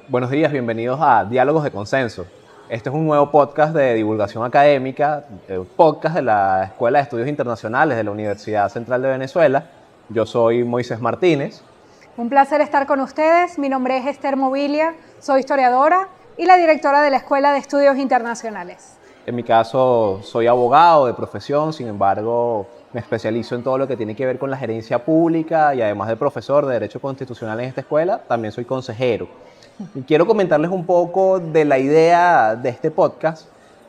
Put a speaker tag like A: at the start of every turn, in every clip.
A: Buenos días, bienvenidos a Diálogos de Consenso. Este es un nuevo podcast de divulgación académica, podcast de la Escuela de Estudios Internacionales de la Universidad Central de Venezuela. Yo soy Moisés Martínez.
B: Un placer estar con ustedes. Mi nombre es Esther Mobilia, soy historiadora y la directora de la Escuela de Estudios Internacionales.
A: En mi caso, soy abogado de profesión, sin embargo, me especializo en todo lo que tiene que ver con la gerencia pública y además de profesor de Derecho Constitucional en esta escuela, también soy consejero. Y quiero comentarles un poco de la idea de este podcast,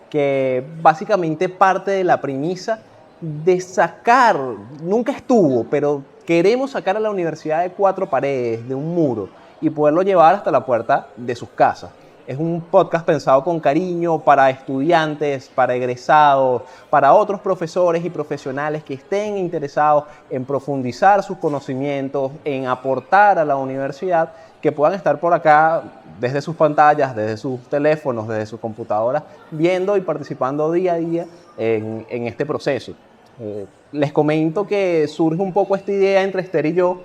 A: que básicamente parte de la premisa de sacar, nunca estuvo, pero queremos sacar a la universidad de cuatro paredes, de un muro, y poderlo llevar hasta la puerta de sus casas. Es un podcast pensado con cariño para estudiantes, para egresados, para otros profesores y profesionales que estén interesados en profundizar sus conocimientos, en aportar a la universidad, que puedan estar por acá desde sus pantallas, desde sus teléfonos, desde sus computadoras, viendo y participando día a día en este proceso. Les comento que surge un poco esta idea entre Esther y yo,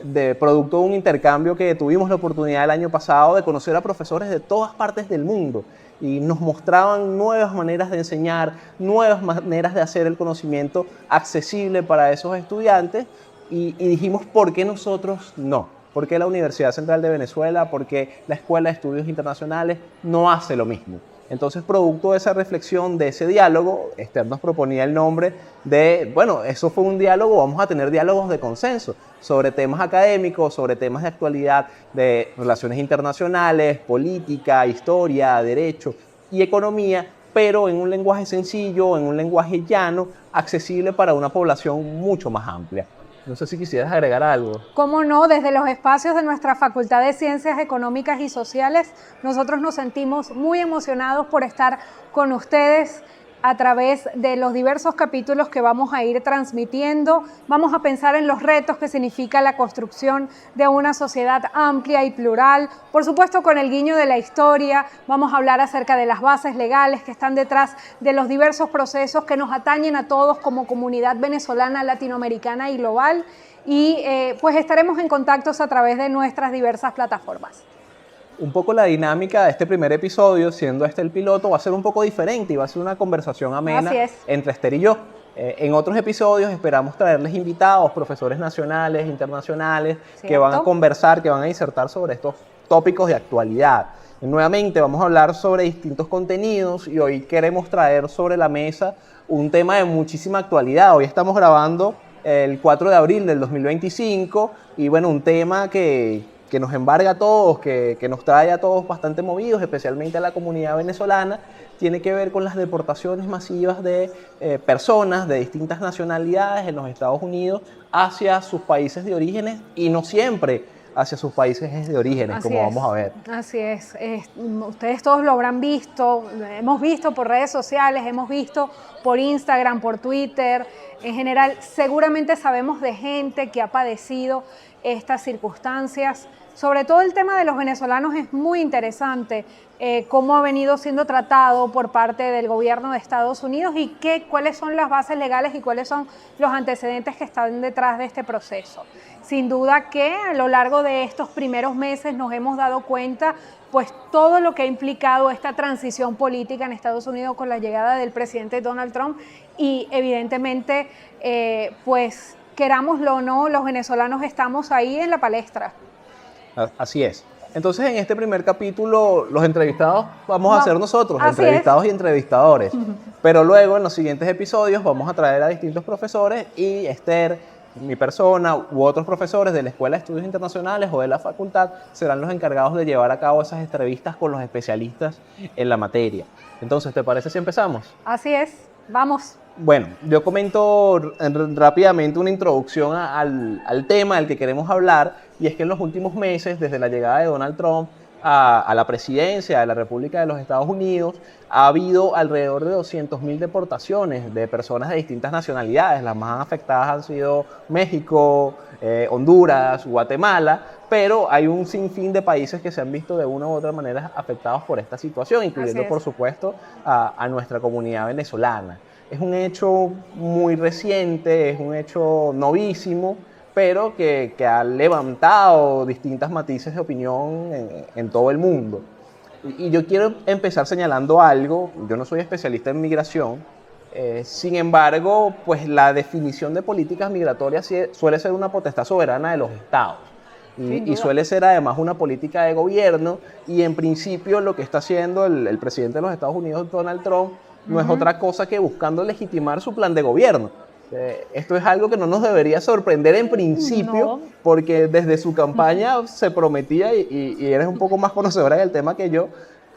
A: de producto de un intercambio que tuvimos la oportunidad el año pasado de conocer a profesores de todas partes del mundo y nos mostraban nuevas maneras de enseñar, nuevas maneras de hacer el conocimiento accesible para esos estudiantes y dijimos, ¿por qué nosotros no? ¿Por qué la Universidad Central de Venezuela? ¿Por qué la Escuela de Estudios Internacionales no hace lo mismo? Entonces, producto de esa reflexión, de ese diálogo, Esther nos proponía el nombre de, bueno, eso fue un diálogo, vamos a tener diálogos de consenso sobre temas académicos, sobre temas de actualidad, de relaciones internacionales, política, historia, derecho y economía, pero en un lenguaje sencillo, en un lenguaje llano, accesible para una población mucho más amplia. No sé si quisieras agregar algo.
B: Cómo no, desde los espacios de nuestra Facultad de Ciencias Económicas y Sociales, nosotros nos sentimos muy emocionados por estar con ustedes a través de los diversos capítulos que vamos a ir transmitiendo. Vamos a pensar en los retos que significa la construcción de una sociedad amplia y plural. Por supuesto, con el guiño de la historia, vamos a hablar acerca de las bases legales que están detrás de los diversos procesos que nos atañen a todos como comunidad venezolana, latinoamericana y global. Y pues estaremos en contactos a través de nuestras diversas plataformas.
A: Un poco la dinámica de este primer episodio, siendo este el piloto, va a ser un poco diferente y va a ser una conversación amena entre Esther y yo. En otros episodios esperamos traerles invitados, profesores nacionales, internacionales, que van a conversar, que van a disertar sobre estos tópicos de actualidad. Nuevamente vamos a hablar sobre distintos contenidos y hoy queremos traer sobre la mesa un tema de muchísima actualidad. Hoy estamos grabando el 4 de abril del 2025 y bueno, un tema que nos embarga a todos, que nos trae a todos bastante movidos, especialmente a la comunidad venezolana, tiene que ver con las deportaciones masivas de personas de distintas nacionalidades en los Estados Unidos hacia sus países de orígenes y no siempre hacia sus países de orígenes, como vamos a ver.
B: Así es. Ustedes todos lo habrán visto, hemos visto por redes sociales, hemos visto por Instagram, por Twitter. En general, seguramente sabemos de gente que ha padecido estas circunstancias. Sobre todo el tema de los venezolanos es muy interesante, cómo ha venido siendo tratado por parte del gobierno de Estados Unidos y cuáles son las bases legales y cuáles son los antecedentes que están detrás de este proceso. Sin duda que a lo largo de estos primeros meses nos hemos dado cuenta pues todo lo que ha implicado esta transición política en Estados Unidos con la llegada del presidente Donald Trump y evidentemente pues querámoslo o no, los venezolanos estamos ahí en la palestra.
A: Así es. Entonces, en este primer capítulo, los entrevistados vamos a ser nosotros, entrevistados y entrevistadores. Pero luego, en los siguientes episodios, vamos a traer a distintos profesores y Esther, mi persona u otros profesores de la Escuela de Estudios Internacionales o de la facultad serán los encargados de llevar a cabo esas entrevistas con los especialistas en la materia. Entonces, ¿te parece si empezamos?
B: Así es. Vamos.
A: Bueno, yo comento rápidamente una introducción al tema del que queremos hablar, y es que en los últimos meses, desde la llegada de Donald Trump a la presidencia de la República de los Estados Unidos, ha habido alrededor de 200.000 deportaciones de personas de distintas nacionalidades. Las más afectadas han sido México, Honduras, Guatemala, pero hay un sinfín de países que se han visto de una u otra manera afectados por esta situación, incluyendo, por supuesto, a nuestra comunidad venezolana. Es un hecho muy reciente, es un hecho novísimo, pero que ha levantado distintas matices de opinión en todo el mundo. Y yo quiero empezar señalando algo. Yo no soy especialista en migración, sin embargo, pues la definición de políticas migratorias suele ser una potestad soberana de los estados. Y suele ser además una política de gobierno, y en principio lo que está haciendo el presidente de los Estados Unidos, Donald Trump, no es otra cosa que buscando legitimar su plan de gobierno. Esto es algo que no nos debería sorprender en principio, porque desde su campaña se prometía, y eres un poco más conocedora del tema que yo,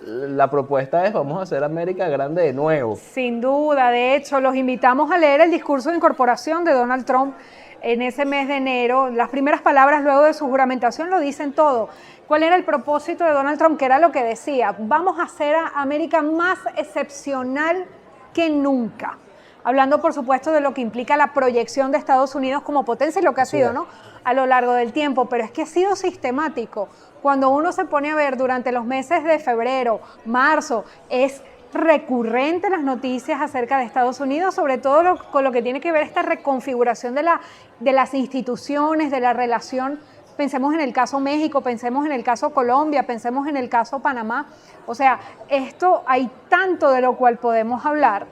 A: la propuesta es: vamos a hacer América grande de nuevo.
B: Sin duda, de hecho, los invitamos a leer el discurso de incorporación de Donald Trump en ese mes de enero. Las primeras palabras luego de su juramentación lo dicen todo. ¿Cuál era el propósito de Donald Trump? Que era lo que decía: vamos a hacer a América más excepcional que nunca. Hablando, por supuesto, de lo que implica la proyección de Estados Unidos como potencia y lo que ha sido, ¿no?, a lo largo del tiempo, pero es que ha sido sistemático. Cuando uno se pone a ver durante los meses de febrero, marzo, es recurrente las noticias acerca de Estados Unidos, sobre todo con lo que tiene que ver esta reconfiguración de las instituciones, de la relación. Pensemos en el caso México, pensemos en el caso Colombia, pensemos en el caso Panamá. O sea, esto hay tanto de lo cual podemos hablar,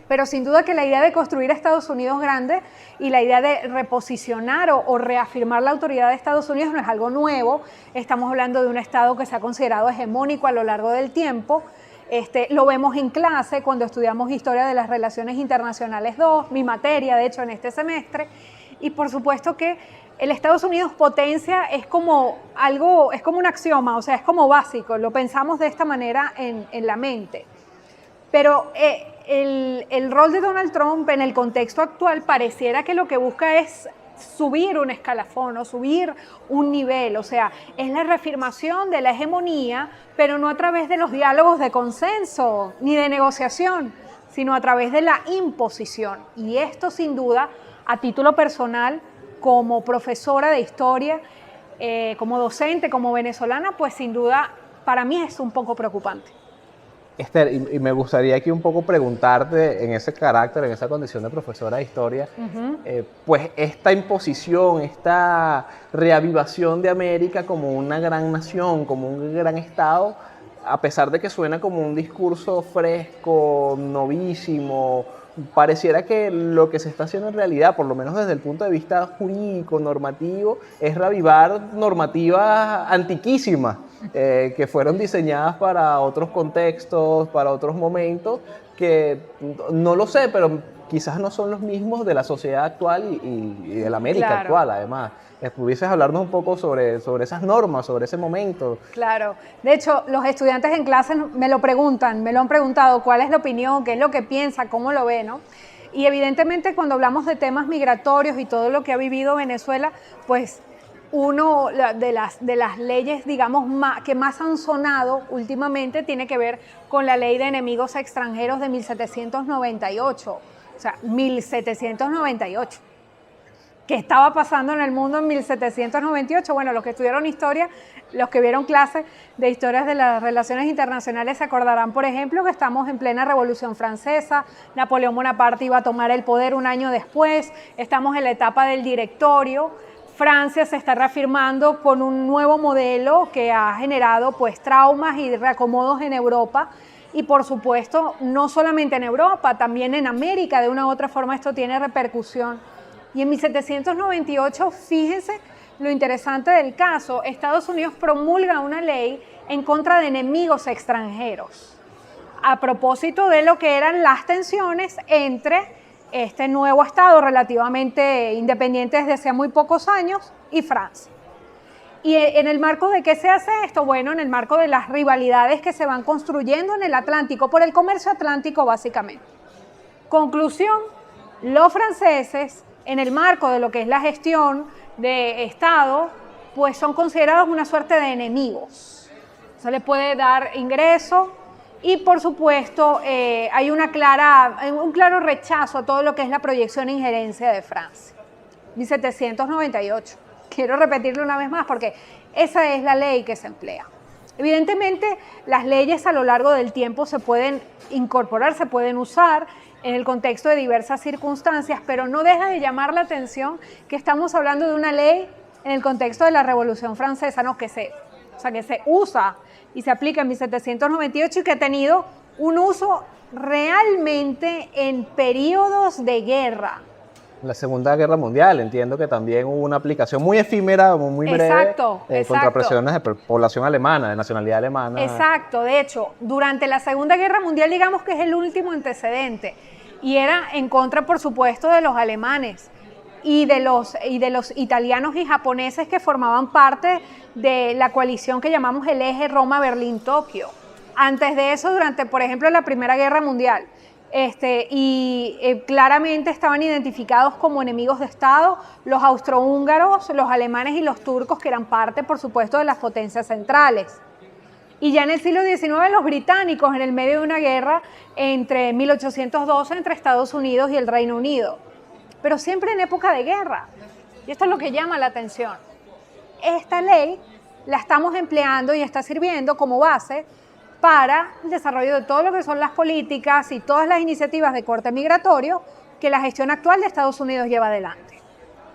B: pero sin duda que la idea de construir a Estados Unidos grande y la idea de reposicionar o reafirmar la autoridad de Estados Unidos no es algo nuevo. Estamos hablando de un Estado que se ha considerado hegemónico a lo largo del tiempo. Lo vemos en clase cuando estudiamos Historia de las Relaciones Internacionales 2, mi materia, de hecho, en este semestre. Y por supuesto que el Estados Unidos potencia es como algo, es como un axioma, o sea, es como básico, lo pensamos de esta manera en la mente. Pero el rol de Donald Trump en el contexto actual pareciera que lo que busca es subir un escalafón o subir un nivel, o sea, es la reafirmación de la hegemonía, pero no a través de los diálogos de consenso ni de negociación, sino a través de la imposición. Y esto, sin duda, a título personal, como profesora de historia, como docente, como venezolana, pues sin duda para mí es un poco preocupante.
A: Esther, y me gustaría aquí un poco preguntarte en ese carácter, en esa condición de profesora de historia, pues esta imposición, esta reavivación de América como una gran nación, como un gran Estado, a pesar de que suena como un discurso fresco, novísimo, pareciera que lo que se está haciendo en realidad, por lo menos desde el punto de vista jurídico, normativo, es reavivar normativas antiquísimas, que fueron diseñadas para otros contextos, para otros momentos, que no lo sé, pero quizás no son los mismos de la sociedad actual y de la América actual, además. ¿Pudieses hablarnos un poco sobre esas normas, sobre ese momento?
B: Claro. De hecho, los estudiantes en clase me lo preguntan, me lo han preguntado, ¿cuál es la opinión? ¿Qué es lo que piensa? ¿Cómo lo ve? ¿No? Y evidentemente cuando hablamos de temas migratorios y todo lo que ha vivido Venezuela, pues uno de las leyes, digamos, que más han sonado últimamente tiene que ver con la Ley de Enemigos Extranjeros de 1798. O sea, 1798. ¿Qué estaba pasando en el mundo en 1798? Bueno, los que estudiaron historia, los que vieron clases de historias de las relaciones internacionales se acordarán, por ejemplo, que estamos en plena Revolución Francesa, Napoleón Bonaparte iba a tomar el poder un año después, estamos en la etapa del directorio, Francia se está reafirmando con un nuevo modelo que ha generado pues traumas y reacomodos en Europa. Y por supuesto, no solamente en Europa, también en América, de una u otra forma esto tiene repercusión. Y en 1798, fíjense lo interesante del caso, Estados Unidos promulga una ley en contra de enemigos extranjeros, a propósito de lo que eran las tensiones entre este nuevo Estado relativamente independiente desde hace muy pocos años y Francia. ¿Y en el marco de qué se hace esto? Bueno, en el marco de las rivalidades que se van construyendo en el Atlántico, por el comercio atlántico básicamente. Conclusión, los franceses, en el marco de lo que es la gestión de Estado, pues son considerados una suerte de enemigos. Se les puede dar ingreso y, por supuesto, hay un claro rechazo a todo lo que es la proyección e injerencia de Francia. 1798. Quiero repetirlo una vez más porque esa es la ley que se emplea. Evidentemente, las leyes a lo largo del tiempo se pueden incorporar, se pueden usar en el contexto de diversas circunstancias, pero no deja de llamar la atención que estamos hablando de una ley en el contexto de la Revolución Francesa, ¿no? que se usa y se aplica en 1798 y que ha tenido un uso realmente en periodos de guerra.
A: La Segunda Guerra Mundial, entiendo que también hubo una aplicación muy efímera, muy breve,
B: Exacto.
A: contra presiones de población alemana, de nacionalidad alemana.
B: Exacto, de hecho, durante la Segunda Guerra Mundial, digamos que es el último antecedente, y era en contra, por supuesto, de los alemanes y de los italianos y japoneses que formaban parte de la coalición que llamamos el eje Roma-Berlín-Tokio. Antes de eso, durante, por ejemplo, la Primera Guerra Mundial, claramente estaban identificados como enemigos de Estado los austrohúngaros, los alemanes y los turcos, que eran parte, por supuesto, de las potencias centrales. Y ya en el siglo XIX, los británicos, en el medio de una guerra entre 1812 entre Estados Unidos y el Reino Unido, pero siempre en época de guerra. Y esto es lo que llama la atención. Esta ley la estamos empleando y está sirviendo como base para el desarrollo de todo lo que son las políticas y todas las iniciativas de corte migratorio que la gestión actual de Estados Unidos lleva adelante.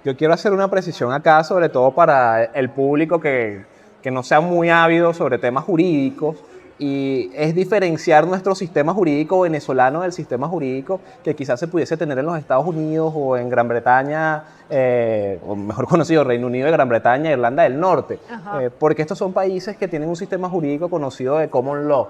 A: Yo quiero hacer una precisión acá, sobre todo para el público que no sea muy ávido sobre temas jurídicos, y es diferenciar nuestro sistema jurídico venezolano del sistema jurídico que quizás se pudiese tener en los Estados Unidos o en Gran Bretaña, o mejor conocido Reino Unido, de Gran Bretaña, Irlanda del Norte, porque estos son países que tienen un sistema jurídico conocido de common law.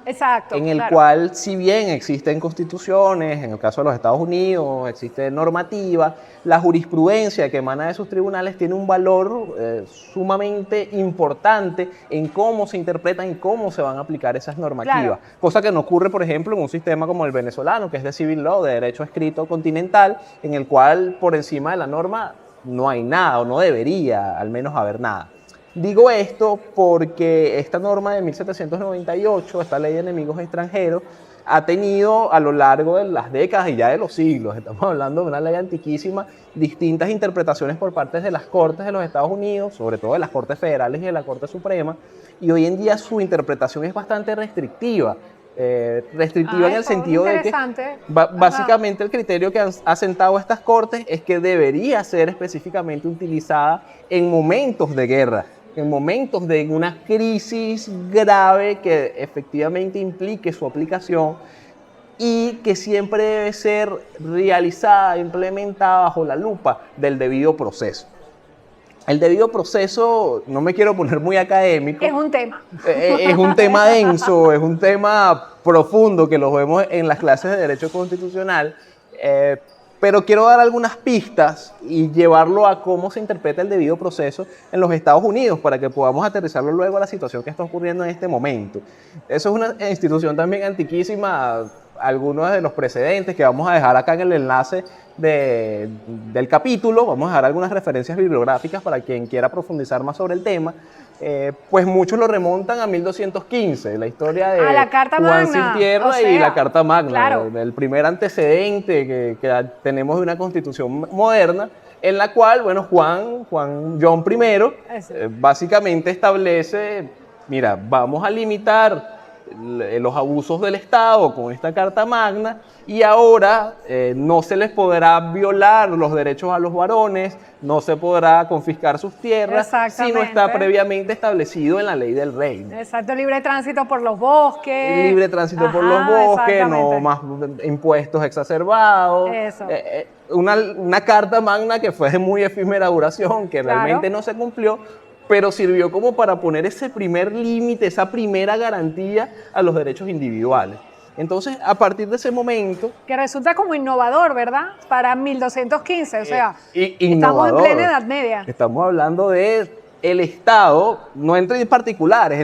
B: Exacto,
A: en el cual, si bien existen constituciones, en el caso de los Estados Unidos, existe normativa, la jurisprudencia que emana de sus tribunales tiene un valor sumamente importante en cómo se interpretan y cómo se van a aplicar esas normativas. Claro. Cosa que no ocurre, por ejemplo, en un sistema como el venezolano, que es de civil law, de derecho escrito continental, en el cual por encima de la norma no hay nada, o no debería al menos haber nada. Digo esto porque esta norma de 1798, esta ley de enemigos extranjeros, ha tenido a lo largo de las décadas y ya de los siglos, estamos hablando de una ley antiquísima, distintas interpretaciones por parte de las Cortes de los Estados Unidos, sobre todo de las Cortes Federales y de la Corte Suprema, y hoy en día su interpretación es bastante restrictiva. En el sentido de que básicamente el criterio que han asentado estas Cortes es que debería ser específicamente utilizada en momentos de guerra, en momentos de una crisis grave que efectivamente implique su aplicación, y que siempre debe ser realizada, implementada bajo la lupa del debido proceso. El debido proceso, no me quiero poner muy académico.
B: Es un tema.
A: Es un tema denso, es un tema profundo que lo vemos en las clases de Derecho Constitucional, pero quiero dar algunas pistas y llevarlo a cómo se interpreta el debido proceso en los Estados Unidos para que podamos aterrizarlo luego a la situación que está ocurriendo en este momento. Eso es una institución también antiquísima. Algunos de los precedentes que vamos a dejar acá en el enlace del capítulo, vamos a dejar algunas referencias bibliográficas para quien quiera profundizar más sobre el tema, pues muchos lo remontan a 1215, la historia de
B: la Carta
A: Juan
B: Magna.
A: Sin Tierra y la Carta Magna,
B: claro.
A: El primer antecedente que tenemos de una constitución moderna, en la cual, bueno, John I, básicamente establece, mira, vamos a limitar los abusos del Estado con esta Carta Magna, y ahora no se les podrá violar los derechos a los varones, no se podrá confiscar sus tierras si no está previamente establecido en la ley del reino.
B: Exacto, libre tránsito por los bosques.
A: Libre tránsito por los bosques, no más impuestos exacerbados.
B: Eso.
A: Una Carta Magna que fue de muy efímera duración, que realmente no se cumplió, pero sirvió como para poner ese primer límite, esa primera garantía a los derechos individuales. Entonces, a partir de ese momento...
B: Que resulta como innovador, ¿verdad? Para 1215, o sea,
A: estamos
B: en plena Edad Media.
A: Estamos hablando de el Estado, no entre particulares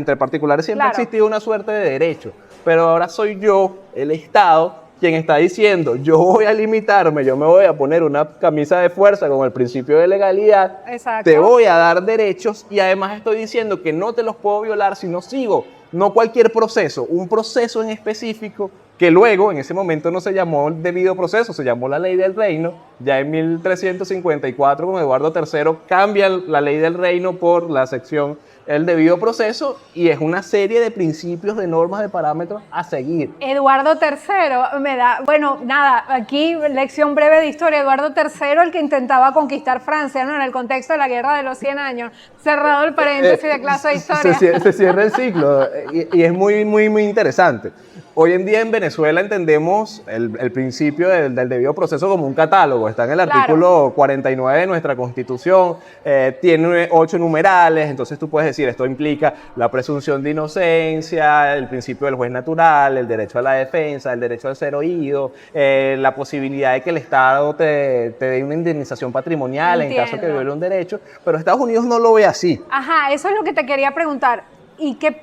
A: siempre ha existido una suerte de derecho, pero ahora soy yo, el Estado, quien está diciendo, yo voy a limitarme, yo me voy a poner una camisa de fuerza con el principio de legalidad, te voy a dar derechos, y además estoy diciendo que no te los puedo violar si no sigo, no cualquier proceso, un proceso en específico, que luego, en ese momento no se llamó el debido proceso, se llamó la ley del reino. Ya en 1354, con Eduardo III, cambian la ley del reino por la sección el debido proceso y es una serie de principios, de normas, de parámetros a seguir.
B: Eduardo III, bueno, nada, aquí lección breve de historia. Eduardo III, el que intentaba conquistar Francia, ¿no? En el contexto de la Guerra de los 100 años. Cerrado el paréntesis de clase de historia.
A: Se cierra el ciclo y es muy, muy, muy interesante. Hoy en día en Venezuela entendemos el principio del debido proceso como un catálogo. Está en el artículo 49 de nuestra Constitución, tiene 8 numerales, entonces tú puedes decir, esto implica la presunción de inocencia, el principio del juez natural, el derecho a la defensa, el derecho al ser oído, la posibilidad de que el Estado te dé una indemnización patrimonial en caso que viole un derecho, pero Estados Unidos no lo ve así.
B: Ajá, eso es lo que te quería preguntar. ¿Y qué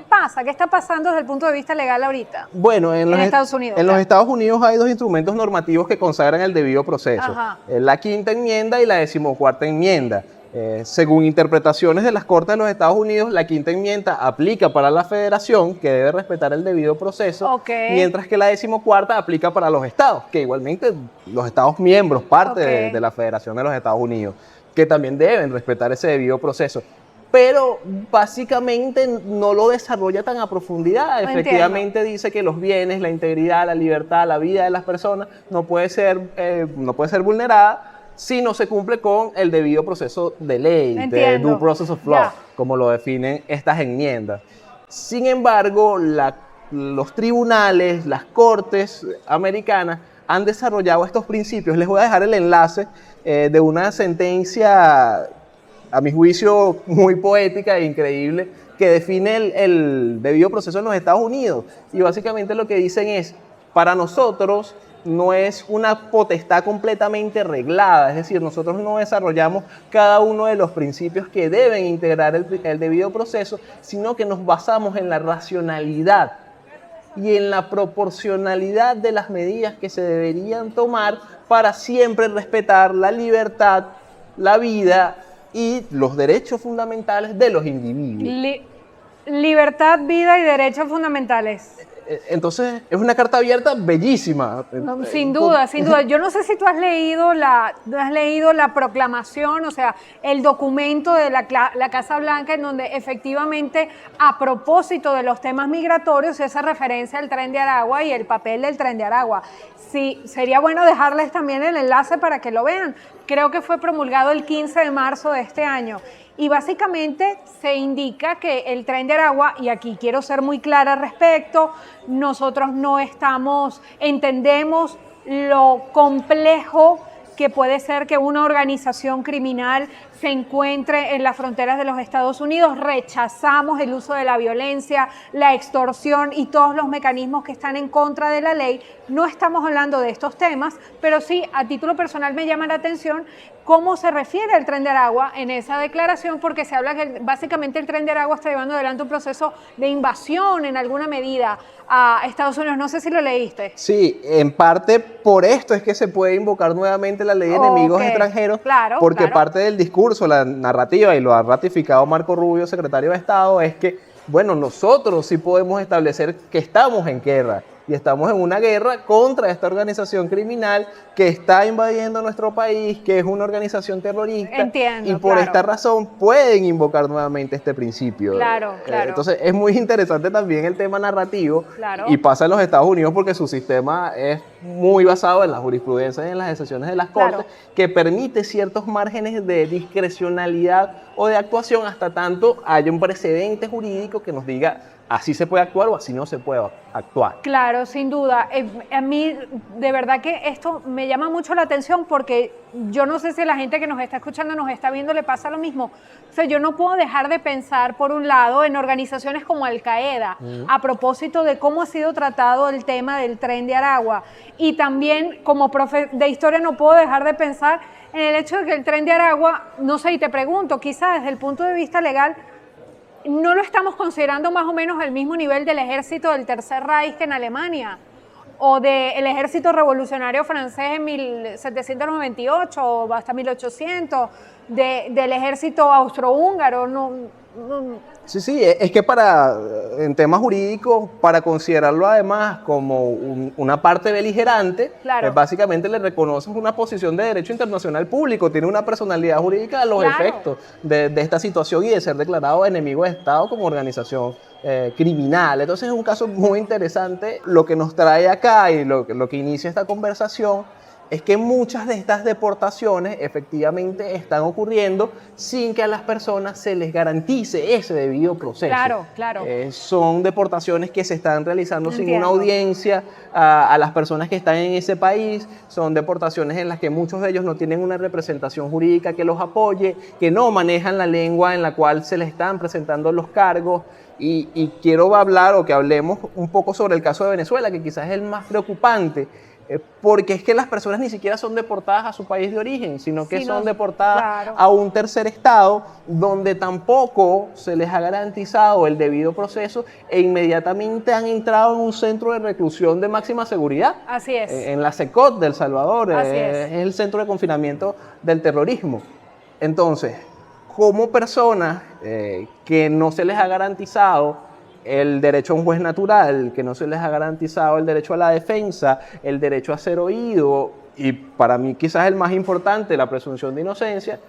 B: pasa? ¿Qué está pasando desde el punto de vista legal ahorita?
A: Bueno, en
B: Estados Unidos.
A: En los Estados Unidos hay 2 instrumentos normativos que consagran el debido proceso. La 5ª enmienda y la 14ª enmienda. Según interpretaciones de las Cortes de los Estados Unidos, la 5ª enmienda aplica para la Federación, que debe respetar el debido proceso, mientras que la 14ª aplica para los estados, que igualmente los estados miembros, parte de la Federación de los Estados Unidos, que también deben respetar ese debido proceso. Pero básicamente no lo desarrolla tan a profundidad. Efectivamente dice que los bienes, la integridad, la libertad, la vida de las personas no puede ser vulnerada si no se cumple con el debido proceso de ley, de due process of law, como lo definen estas enmiendas. Sin embargo, los tribunales, las cortes americanas han desarrollado estos principios. Les voy a dejar el enlace de una sentencia, a mi juicio, muy poética e increíble, que define el debido proceso en los Estados Unidos. Y básicamente lo que dicen es, para nosotros no es una potestad completamente reglada, es decir, nosotros no desarrollamos cada uno de los principios que deben integrar el debido proceso, sino que nos basamos en la racionalidad y en la proporcionalidad de las medidas que se deberían tomar para siempre respetar la libertad, la vida y los derechos fundamentales de los individuos.
B: Libertad, vida y derechos fundamentales.
A: Entonces, es una carta abierta bellísima.
B: No, sin duda, sin duda. Yo no sé si tú has leído la proclamación, o sea, el documento de la Casa Blanca, en donde efectivamente, a propósito de los temas migratorios, se hace referencia al Tren de Aragua y el papel del Tren de Aragua. Sí, sería bueno dejarles también el enlace para que lo vean. Creo que fue promulgado el 15 de marzo de este año. Y básicamente se indica que el Tren de Aragua, y aquí quiero ser muy clara al respecto, nosotros entendemos lo complejo que puede ser que una organización criminal se encuentre en las fronteras de los Estados Unidos. Rechazamos el uso de la violencia, la extorsión y todos los mecanismos que están en contra de la ley. No estamos hablando de estos temas, pero sí, a título personal me llama la atención cómo se refiere al Tren de Aragua en esa declaración, porque se habla que básicamente el Tren de Aragua está llevando adelante un proceso de invasión en alguna medida a Estados Unidos. No sé si lo leíste.
A: Sí, en parte por esto es que se puede invocar nuevamente la ley de enemigos extranjeros, porque parte del discurso, la narrativa, y lo ha ratificado Marco Rubio, secretario de Estado, es que, bueno, nosotros sí podemos establecer que estamos en guerra. Y estamos en una guerra contra esta organización criminal que está invadiendo nuestro país, que es una organización terrorista.
B: Entiendo,
A: y por esta razón pueden invocar nuevamente este principio.
B: Claro.
A: Entonces es muy interesante también el tema narrativo. Y pasa en los Estados Unidos porque su sistema es muy basado en la jurisprudencia y en las decisiones de las cortes, que permite ciertos márgenes de discrecionalidad o de actuación hasta tanto haya un precedente jurídico que nos diga así se puede actuar o así no se puede actuar.
B: Claro, sin duda. A mí, de verdad que esto me llama mucho la atención porque yo no sé si a la gente que nos está escuchando, nos está viendo, le pasa lo mismo. O sea, yo no puedo dejar de pensar, por un lado, en organizaciones como Al Qaeda, a propósito de cómo ha sido tratado el tema del Tren de Aragua. Y también, como profe de historia, no puedo dejar de pensar en el hecho de que el Tren de Aragua, no sé, y te pregunto, quizás desde el punto de vista legal, no lo estamos considerando más o menos al mismo nivel del ejército del Tercer Reich en Alemania o del ejército revolucionario francés en 1798 o hasta 1800, del ejército austrohúngaro.
A: Sí, sí, es que en temas jurídicos, para considerarlo además como una parte beligerante,
B: Claro.
A: básicamente le reconoces una posición de derecho internacional público, tiene una personalidad jurídica a los
B: Claro.
A: efectos de esta situación y de ser declarado enemigo de Estado como organización criminal. Entonces es un caso muy interesante. Lo que nos trae acá y lo que inicia esta conversación es que muchas de estas deportaciones efectivamente están ocurriendo sin que a las personas se les garantice ese debido proceso.
B: Claro, claro.
A: Son deportaciones que se están realizando sin una
B: Entiendo.
A: audiencia a las personas que están en ese país, son deportaciones en las que muchos de ellos no tienen una representación jurídica que los apoye, que no manejan la lengua en la cual se les están presentando los cargos. Y quiero hablar o que hablemos un poco sobre el caso de Venezuela, que quizás es el más preocupante, porque es que las personas ni siquiera son deportadas a su país de origen, sino que son deportadas
B: claro.
A: a un tercer estado donde tampoco se les ha garantizado el debido proceso e inmediatamente han entrado en un centro de reclusión de máxima seguridad.
B: Así es.
A: En la SECOT de El Salvador,
B: Así
A: es el centro de confinamiento del terrorismo. Entonces, como personas que no se les ha garantizado el derecho a un juez natural, que no se les ha garantizado el derecho a la defensa, el derecho a ser oído, y para mí quizás el más importante, la presunción de inocencia,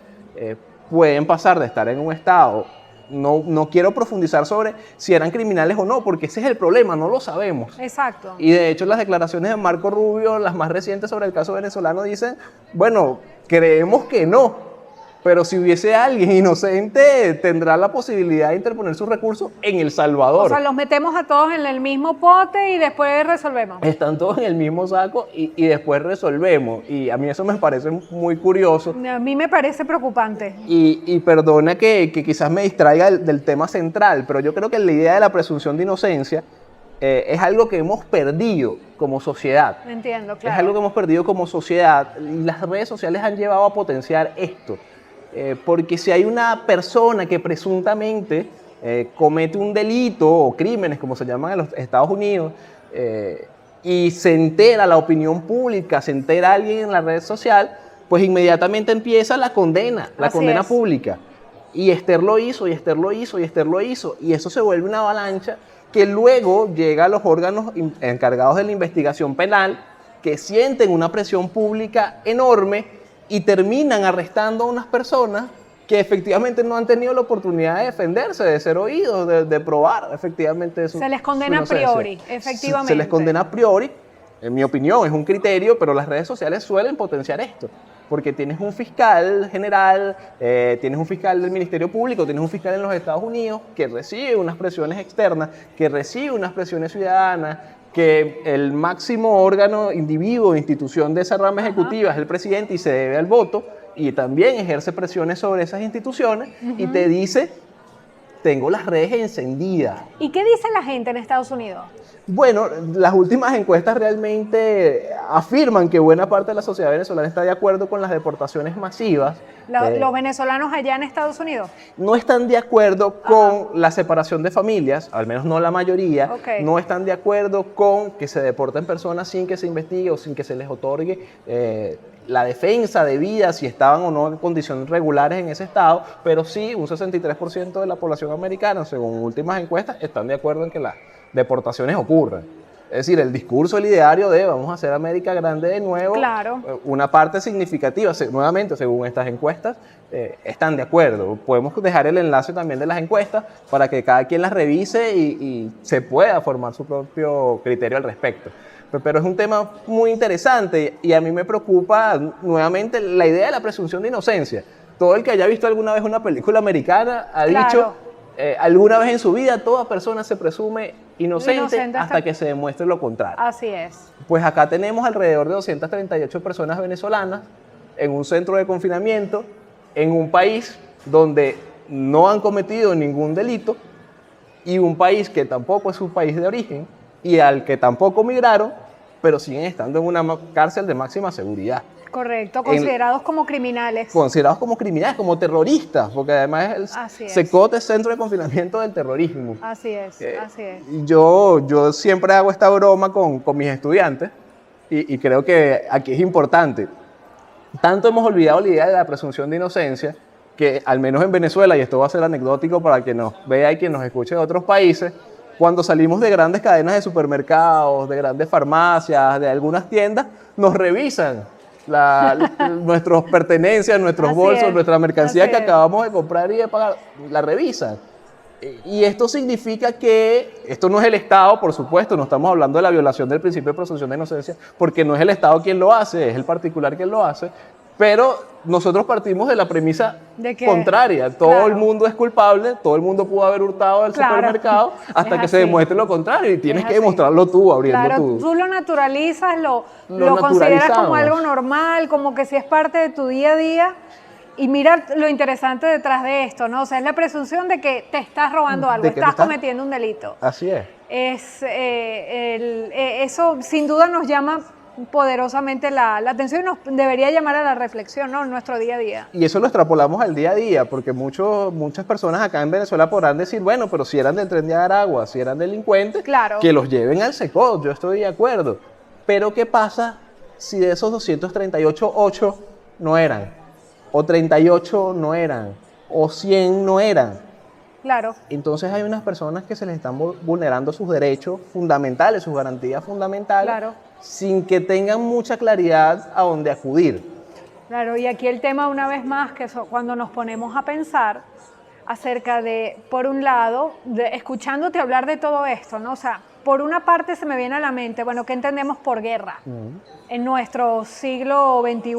A: pueden pasar de estar en un estado. No quiero profundizar sobre si eran criminales o no, porque ese es el problema, no lo sabemos.
B: Exacto.
A: Y de hecho las declaraciones de Marco Rubio, las más recientes sobre el caso venezolano, dicen, bueno, creemos que no, pero si hubiese alguien inocente, tendrá la posibilidad de interponer su recurso en El Salvador.
B: O sea, los metemos a todos en el mismo pote y después resolvemos.
A: Están todos en el mismo saco y después resolvemos. Y a mí eso me parece muy curioso.
B: A mí me parece preocupante.
A: Y perdona que quizás me distraiga del tema central, pero yo creo que la idea de la presunción de inocencia es algo que hemos perdido como sociedad.
B: Entiendo, claro.
A: Es algo que hemos perdido como sociedad. Y las redes sociales han llevado a potenciar esto. Porque si hay una persona que presuntamente comete un delito o crímenes, como se llaman en los Estados Unidos, y se entera la opinión pública, se entera alguien en la red social, pues inmediatamente empieza la condena pública. Y Esther lo hizo, y Esther lo hizo, y Esther lo hizo, y eso se vuelve una avalancha que luego llega a los órganos encargados de la investigación penal, que sienten una presión pública enorme y terminan arrestando a unas personas que efectivamente no han tenido la oportunidad de defenderse, de ser oídos, de probar efectivamente su
B: Se les condena a priori, efectivamente.
A: Se les condena a priori, en mi opinión, es un criterio, pero las redes sociales suelen potenciar esto, porque tienes un fiscal general, tienes un fiscal del Ministerio Público, tienes un fiscal en los Estados Unidos que recibe unas presiones externas, que recibe unas presiones ciudadanas, que el máximo órgano, individuo, institución de esa rama ejecutiva es el presidente y se debe al voto, y también ejerce presiones sobre esas instituciones y te dice, tengo las redes encendidas.
B: ¿Y qué dice la gente en Estados Unidos?
A: Bueno, las últimas encuestas realmente afirman que buena parte de la sociedad venezolana está de acuerdo con las deportaciones masivas.
B: ¿Los venezolanos allá en Estados Unidos?
A: No están de acuerdo con la separación de familias, al menos no la mayoría.
B: Okay.
A: No están de acuerdo con que se deporten personas sin que se investigue o sin que se les otorgue la defensa de vida, si estaban o no en condiciones regulares en ese estado, pero sí un 63% de la población americana, según últimas encuestas, están de acuerdo en que las deportaciones ocurren. Es decir, el discurso, el ideario de vamos a hacer América grande de nuevo,
B: claro.
A: Una parte significativa, nuevamente, según estas encuestas, están de acuerdo. Podemos dejar el enlace también de las encuestas para que cada quien las revise y se pueda formar su propio criterio al respecto. Pero es un tema muy interesante y a mí me preocupa nuevamente la idea de la presunción de inocencia. Todo el que haya visto alguna vez una película americana ha dicho, alguna vez en su vida toda persona se presume inocente hasta que se demuestre lo contrario.
B: Así es.
A: Pues acá tenemos alrededor de 238 personas venezolanas en un centro de confinamiento, en un país donde no han cometido ningún delito y un país que tampoco es su país de origen y al que tampoco migraron, pero siguen estando en una cárcel de máxima seguridad.
B: Correcto, considerados como criminales.
A: Considerados como criminales, como terroristas, porque además el SECOT es Centro de Confinamiento del Terrorismo.
B: Así es, así es.
A: Yo siempre hago esta broma con mis estudiantes y creo que aquí es importante. Tanto hemos olvidado la idea de la presunción de inocencia que al menos en Venezuela, y esto va a ser anecdótico para quien nos vea y quien nos escuche de otros países, cuando salimos de grandes cadenas de supermercados, de grandes farmacias, de algunas tiendas, nos revisan nuestras pertenencias, nuestros
B: Así
A: bolsos,
B: es,
A: nuestra mercancía
B: así
A: que
B: es.
A: acabamos de comprar y de pagar, la revisan. Y esto significa que esto no es el Estado, por supuesto, no estamos hablando de la violación del principio de presunción de inocencia, porque no es el Estado quien lo hace, es el particular quien lo hace, pero nosotros partimos de la premisa
B: De que,
A: contraria. Todo
B: claro.
A: el mundo es culpable, todo el mundo pudo haber hurtado del
B: Claro.
A: supermercado hasta
B: Es
A: que se
B: así.
A: demuestre lo contrario y tienes
B: Es
A: que
B: así.
A: demostrarlo tú abriendo
B: Claro,
A: tu...
B: tú lo naturalizas, lo
A: Lo
B: consideras como
A: naturalizamos.
B: algo normal, como que si es parte de tu día a día. Y mira lo interesante detrás de esto, ¿no? O sea, es la presunción de que te estás robando algo,
A: De que te
B: estás
A: estás-
B: cometiendo un delito.
A: Así es.
B: Eso sin duda nos llama poderosamente la atención y nos debería llamar a la reflexión, ¿no? En nuestro día a día.
A: Y eso lo extrapolamos al día a día, porque muchas personas acá en Venezuela podrán decir, bueno, pero si eran del Tren de Aragua, si eran delincuentes,
B: Claro.
A: que los lleven al SECOT, yo estoy de acuerdo. Pero ¿qué pasa si de esos 238, 8 no eran? O 38 no eran, o 100 no eran.
B: Claro,
A: Entonces hay unas personas que se les están vulnerando sus derechos fundamentales, sus garantías fundamentales,
B: Claro.
A: sin que tengan mucha claridad a dónde acudir.
B: claro. Y aquí el tema, una vez más, que cuando nos ponemos a pensar acerca de, por un lado, escuchándote hablar de todo esto, ¿no? O sea, por una parte se me viene a la mente, bueno, ¿qué entendemos por guerra en nuestro siglo XXI?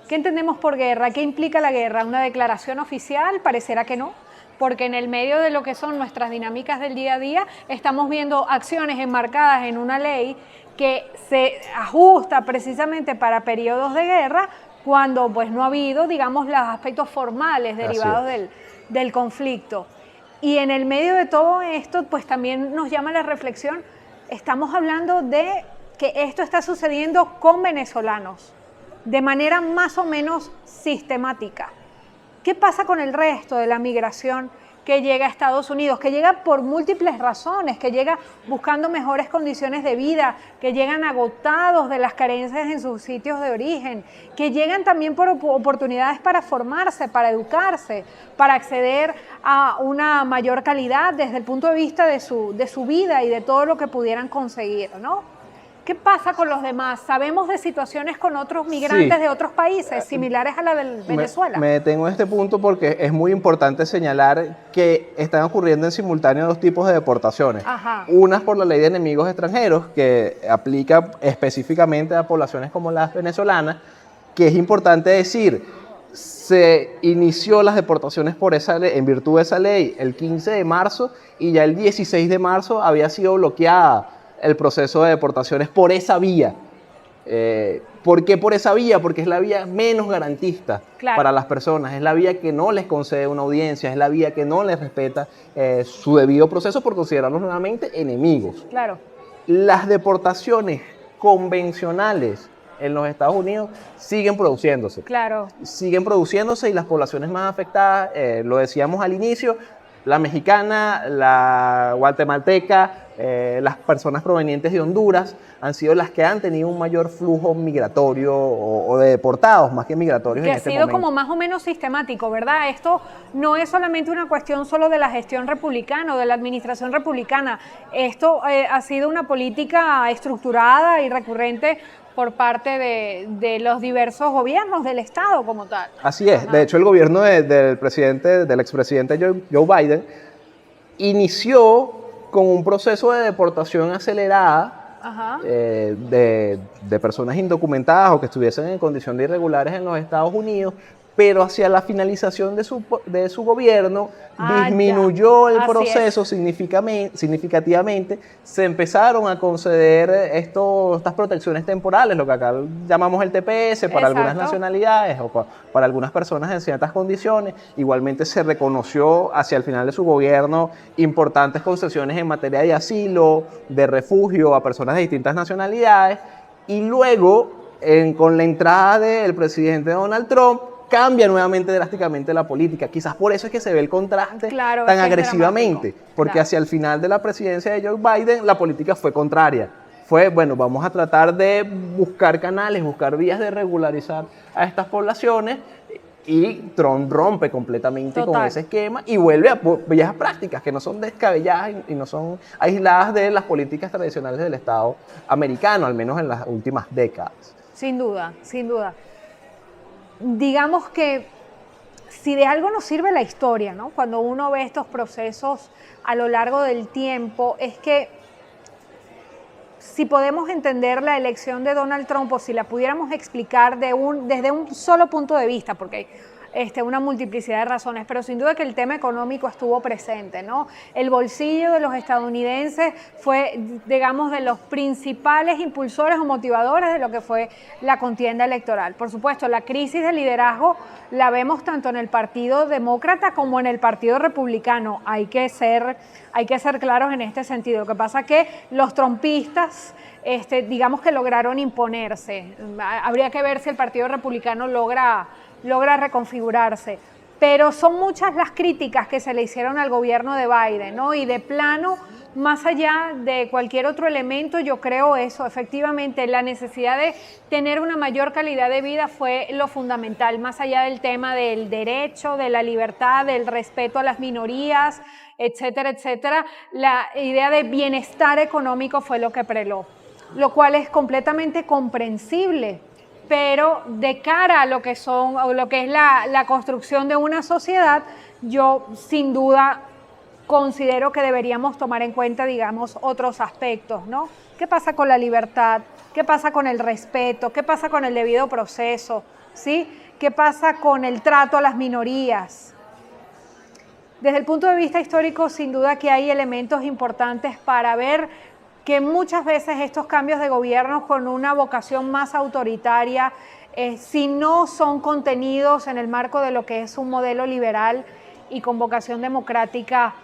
B: ¿Qué entendemos por guerra? ¿Qué implica la guerra? ¿Una declaración oficial? Parecerá que no, porque en el medio de lo que son nuestras dinámicas del día a día, estamos viendo acciones enmarcadas en una ley que se ajusta precisamente para periodos de guerra, cuando pues no ha habido, digamos, los aspectos formales derivados del conflicto. Y en el medio de todo esto, pues también nos llama la reflexión, estamos hablando de que esto está sucediendo con venezolanos, de manera más o menos sistemática. ¿Qué pasa con el resto de la migración que llega a Estados Unidos? Que llega por múltiples razones, que llega buscando mejores condiciones de vida, que llegan agotados de las carencias en sus sitios de origen, que llegan también por oportunidades para formarse, para educarse, para acceder a una mayor calidad desde el punto de vista de su vida y de todo lo que pudieran conseguir, ¿no? ¿Qué pasa con los demás? ¿Sabemos de situaciones con otros migrantes
A: Sí.
B: de otros países similares a la de Venezuela?
A: Me detengo en este punto porque es muy importante señalar que están ocurriendo en simultáneo dos tipos de deportaciones.
B: Ajá.
A: Unas por la ley de enemigos extranjeros, que aplica específicamente a poblaciones como las venezolanas, que es importante decir, se inició las deportaciones por esa ley, en virtud de esa ley el 15 de marzo y ya el 16 de marzo había sido bloqueada el proceso de deportaciones por esa vía. ¿Por qué por esa vía? Porque es la vía menos garantista
B: Claro.
A: para las personas, es la vía que no les concede una audiencia, es la vía que no les respeta su debido proceso por considerarlos nuevamente enemigos.
B: Claro,
A: Las deportaciones convencionales en los Estados Unidos siguen produciéndose.
B: claro.
A: Siguen produciéndose y las poblaciones más afectadas, lo decíamos al inicio, la mexicana, la guatemalteca, las personas provenientes de Honduras han sido las que han tenido un mayor flujo migratorio o de deportados, más que migratorios
B: Que
A: en
B: ha
A: este
B: sido
A: momento.
B: como más o menos sistemático, ¿verdad? Esto no es solamente una cuestión solo de la gestión republicana o de la administración republicana. Esto ha sido una política estructurada y recurrente por parte de los diversos gobiernos del Estado como tal.
A: Así es. De hecho, el gobierno del expresidente Joe Biden inició con un proceso de deportación acelerada
B: Ajá.
A: de personas indocumentadas o que estuviesen en condición de irregulares en los Estados Unidos, pero hacia la finalización de su gobierno disminuyó el
B: Así
A: proceso significativamente, se empezaron a conceder estas protecciones temporales, lo que acá llamamos el TPS, para algunas
B: Exacto.
A: nacionalidades o para algunas personas en ciertas condiciones. Igualmente se reconoció hacia el final de su gobierno importantes concesiones en materia de asilo, de refugio a personas de distintas nacionalidades, y luego, con la entrada del presidente Donald Trump, cambia nuevamente drásticamente la política. Quizás por eso es que se ve el contraste
B: Claro,
A: tan
B: es que es
A: agresivamente,
B: dramático.
A: porque
B: Claro.
A: hacia el final de la presidencia de Joe Biden la política fue contraria. Fue, bueno, vamos a tratar de buscar canales, buscar vías de regularizar a estas poblaciones Y Trump rompe completamente con
B: Total.
A: ese esquema y vuelve a viejas prácticas que no son descabelladas y no son aisladas de las políticas tradicionales del Estado americano, al menos en las últimas décadas.
B: Sin duda, sin duda. Digamos que si de algo nos sirve la historia, ¿no? Cuando uno ve estos procesos a lo largo del tiempo, es que si podemos entender la elección de Donald Trump o si la pudiéramos explicar desde un solo punto de vista, porque hay una multiplicidad de razones, pero sin duda que el tema económico estuvo presente, ¿no? El bolsillo de los estadounidenses fue, digamos, de los principales impulsores o motivadores de lo que fue la contienda electoral. Por supuesto, la crisis de liderazgo la vemos tanto en el Partido Demócrata como en el Partido Republicano. Hay que ser claros en este sentido. Lo que pasa es que los trumpistas, digamos que lograron imponerse. Habría que ver si el Partido Republicano logra reconfigurarse. Pero son muchas las críticas que se le hicieron al gobierno de Biden, ¿no? Y de plano, más allá de cualquier otro elemento, yo creo eso, efectivamente, la necesidad de tener una mayor calidad de vida fue lo fundamental, más allá del tema del derecho, de la libertad, del respeto a las minorías, etcétera, etcétera. La idea de bienestar económico fue lo que preló, lo cual es completamente comprensible. Pero de cara a lo que es la construcción de una sociedad, yo sin duda considero que deberíamos tomar en cuenta, digamos, otros aspectos, ¿no? ¿Qué pasa con la libertad? ¿Qué pasa con el respeto? ¿Qué pasa con el debido proceso? ¿Sí? ¿Qué pasa con el trato a las minorías? Desde el punto de vista histórico, sin duda que hay elementos importantes para ver que muchas veces estos cambios de gobierno con una vocación más autoritaria, si no son contenidos en el marco de lo que es un modelo liberal y con vocación democrática,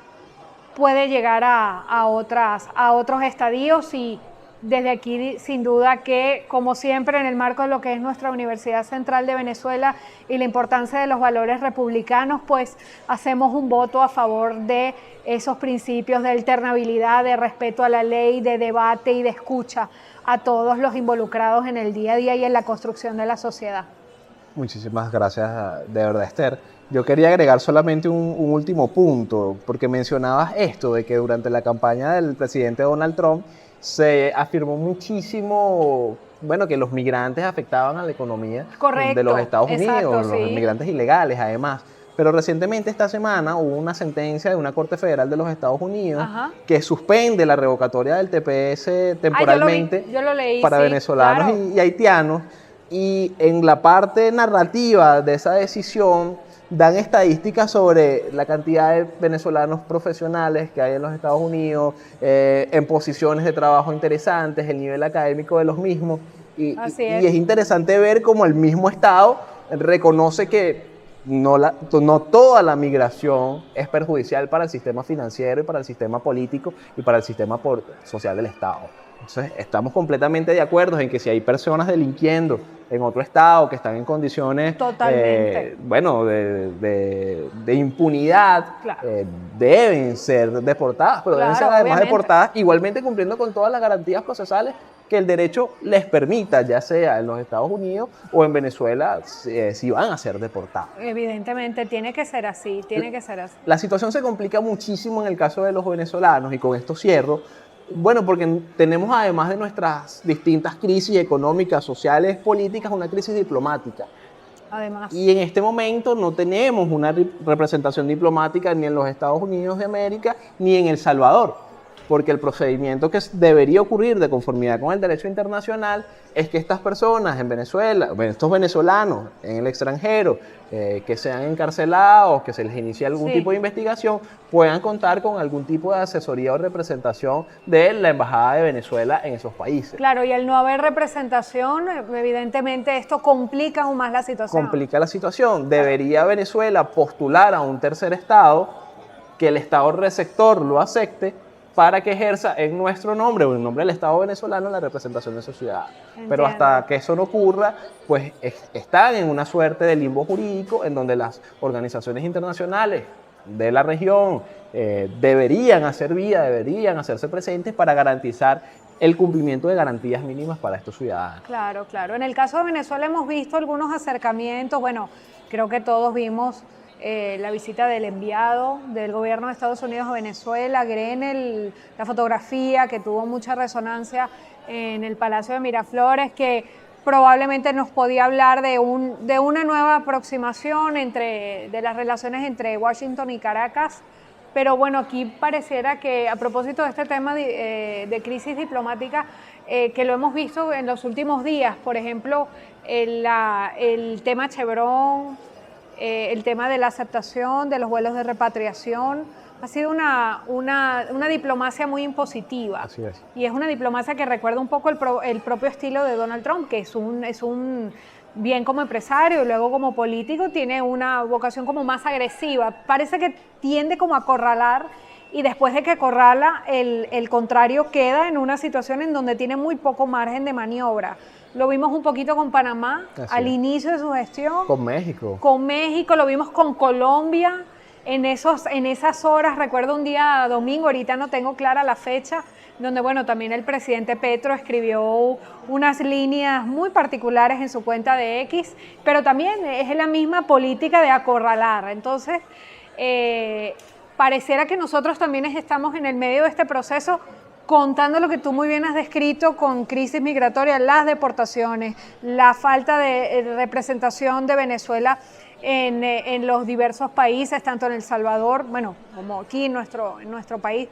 B: puede llegar a otros estadios. Y desde aquí, sin duda que, como siempre, en el marco de lo que es nuestra Universidad Central de Venezuela y la importancia de los valores republicanos, pues hacemos un voto a favor de esos principios de alternabilidad, de respeto a la ley, de debate y de escucha a todos los involucrados en el día a día y en la construcción de la sociedad.
A: Muchísimas gracias, de verdad, Esther. Yo quería agregar solamente un último punto, porque mencionabas esto de que durante la campaña del presidente Donald Trump se afirmó muchísimo, bueno, que los migrantes afectaban a la economía de los Estados Unidos, los migrantes ilegales además. Pero recientemente esta semana hubo una sentencia de una Corte Federal de los Estados Unidos que suspende la revocatoria del TPS temporalmente
B: yo lo leí,
A: para venezolanos y haitianos. Y en la parte narrativa de esa decisión dan estadísticas sobre la cantidad de venezolanos profesionales que hay en los Estados Unidos, en posiciones de trabajo interesantes, el nivel académico de los mismos. Y es interesante ver cómo el mismo Estado reconoce que no toda la migración es perjudicial para el sistema financiero y para el sistema político y para el sistema social del Estado. Entonces, estamos completamente de acuerdo en que si hay personas delinquiendo en otro estado que están en condiciones de impunidad, deben ser deportadas, pero deben ser además deportadas igualmente cumpliendo con todas las garantías procesales que el derecho les permita, ya sea en los Estados Unidos o en Venezuela, si van a ser deportados.
B: Evidentemente, tiene que ser así,
A: La situación se complica muchísimo en el caso de los venezolanos, y con esto cierro. Bueno, porque tenemos, además de nuestras distintas crisis económicas, sociales, políticas, una crisis diplomática.
B: Además.
A: Y en este momento no tenemos una representación diplomática ni en los Estados Unidos de América ni en El Salvador, porque el procedimiento que debería ocurrir de conformidad con el derecho internacional es que estas personas en Venezuela, estos venezolanos en el extranjero, que sean encarcelados, que se les inicie algún tipo de investigación, puedan contar con algún tipo de asesoría o representación de la Embajada de Venezuela en esos países.
B: Claro, y al no haber representación, evidentemente esto complica aún más la situación.
A: Complica la situación. Debería Venezuela postular a un tercer estado, que el estado receptor lo acepte, para que ejerza en nuestro nombre o en nombre del Estado venezolano la representación de esos ciudadanos. Entiendo. Pero hasta que eso no ocurra, pues están en una suerte de limbo jurídico en donde las organizaciones internacionales de la región deberían hacer vida, deberían hacerse presentes para garantizar el cumplimiento de garantías mínimas para estos ciudadanos.
B: Claro, claro. En el caso de Venezuela hemos visto algunos acercamientos. Bueno, creo que todos vimos la visita del enviado del gobierno de Estados Unidos a Venezuela, Grenell, la fotografía que tuvo mucha resonancia en el Palacio de Miraflores, que probablemente nos podía hablar de una nueva aproximación de las relaciones entre Washington y Caracas. Pero bueno, aquí pareciera que a propósito de este tema de crisis diplomática, que lo hemos visto en los últimos días, por ejemplo, el tema Chevron, el tema de la aceptación de los vuelos de repatriación, ha sido una diplomacia muy impositiva.
A: Así es.
B: Y es una diplomacia que recuerda un poco el propio estilo de Donald Trump, que es un bien como empresario y luego como político tiene una vocación como más agresiva. Parece que tiende como a acorralar, y después de que acorrala, el contrario queda en una situación en donde tiene muy poco margen de maniobra. Lo vimos un poquito con Panamá al inicio de su gestión.
A: Con México.
B: Con México, lo vimos con Colombia. En esas horas, recuerdo un día domingo, ahorita no tengo clara la fecha, donde bueno, también el presidente Petro escribió unas líneas muy particulares en su cuenta de X, pero también es la misma política de acorralar. Entonces, pareciera que nosotros también estamos en el medio de este proceso, contando lo que tú muy bien has descrito con crisis migratoria, las deportaciones, la falta de representación de Venezuela en los diversos países, tanto en El Salvador, bueno, como aquí en nuestro país.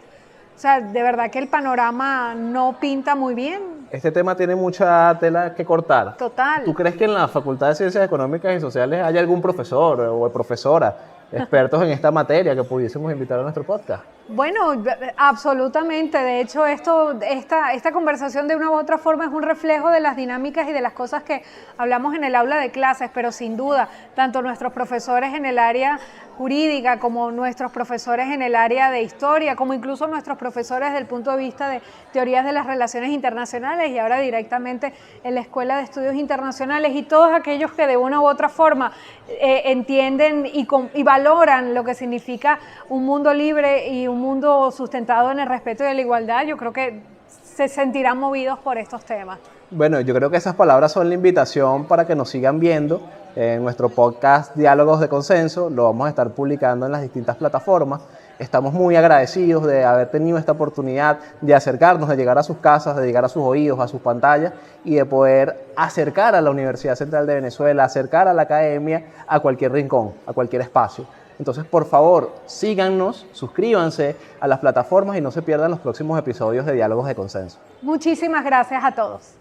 B: O sea, de verdad que el panorama no pinta muy bien.
A: Este tema tiene mucha tela que cortar.
B: Total.
A: ¿Tú crees que en la Facultad de Ciencias Económicas y Sociales hay algún profesor o profesora expertos en esta materia que pudiésemos invitar a nuestro podcast?
B: Bueno, absolutamente. De hecho, esta conversación de una u otra forma es un reflejo de las dinámicas y de las cosas que hablamos en el aula de clases, pero sin duda, tanto nuestros profesores en el área jurídica como nuestros profesores en el área de historia, como incluso nuestros profesores desde el punto de vista de teorías de las relaciones internacionales y ahora directamente en la Escuela de Estudios Internacionales, y todos aquellos que de una u otra forma entienden y valoran lo que significa un mundo libre y un mundo sustentado en el respeto y la igualdad, yo creo que se sentirán movidos por estos temas.
A: Bueno, yo creo que esas palabras son la invitación para que nos sigan viendo en nuestro podcast Diálogos de Consenso. Lo vamos a estar publicando en las distintas plataformas. Estamos muy agradecidos de haber tenido esta oportunidad de acercarnos, de llegar a sus casas, de llegar a sus oídos, a sus pantallas y de poder acercar a la Universidad Central de Venezuela, acercar a la academia a cualquier rincón, a cualquier espacio. Entonces, por favor, síganos, suscríbanse a las plataformas y no se pierdan los próximos episodios de Diálogos de Consenso.
B: Muchísimas gracias a todos.